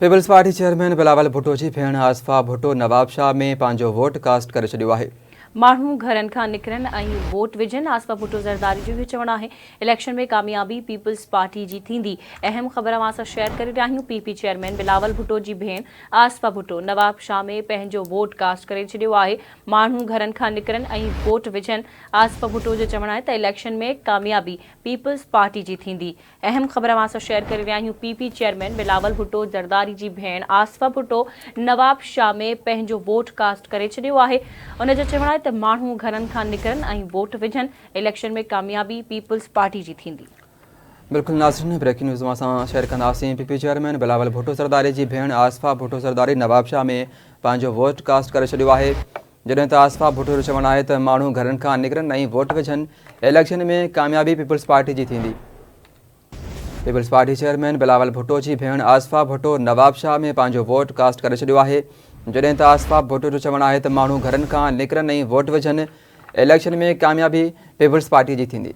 Peoples Party chairman Bilawal Bhutto जी भेण आसफा भुट्टो नवाब शाह में पंहिंजो वोट कास्ट करे छॾियो आहे। माण्हू घरनि खां निकिरनि ऐं वोट विझनि। आसफा भुट्टो ज़रदारी जो इहो चवणु आहे। इलेक्शन में कामयाबी पीपल्स पार्टी जी थींदी। अहम ख़बर अवां सां शेयर करे रहिया आहियूं। पीपी चेयरमैन बिलावल भुट्टो जी भेण आसफा भुट्टो नवाब शाह में पंहिंजो वोट कास्ट करे छॾियो आहे। माण्हू घरनि खां निकिरनि ऐं वोट विझनि। आसफा भुट्टो जो चवणु आहे त इलेक्शन में कामयाबी पीपल्स पार्टी जी थींदी। अहम ख़बर अवां सां शेयर करे रहिया आहियूं। पीपी चेयरमैन बिलावल भुट्टो ज़रदारी जी भेण आसफा भुट्टो नवाब शाह में पंहिंजो वोट कास्ट करे छॾियो आहे। उन जो चवणु आहे त माण्हू घरनि खां निकिरनि ऐं वोट विझनि। इलेक्शन में कामयाबी पीपल्स पार्टी जी थींदी। बिल्कुलु नाज़रीन, ब्रेकिंग न्यूज़ असां शेयर कंदासीं। पीपी चेयरमैन बिलावल भुट्टो ज़रदारी जी भेण आसफा भुट्टो ज़रदारी नवाब शाह में पंहिंजो वोट कास्ट करे छॾियो आहे। जॾहिं त आसफा भुट्टो जो चवणु आहे त माण्हू घरनि खां निकिरनि ऐं वोट विझनि। इलेक्शन में कामयाबी पीपल्स पार्टी जी थींदी। पीपल्स पार्टी चेयरमैन बिलावल भुट्टो जी भेण आसफा भुट्टो नवाब शाह में पंहिंजो वोट कास्ट करे छॾियो आहे। जॾहिं त आसफा भुट्टो जो चवणु आहे त माण्हू घरनि खां निकिरनि ऐं वोट विझनि। इलेक्शन में कामयाबी पीपल्स पार्टी जी थींदी।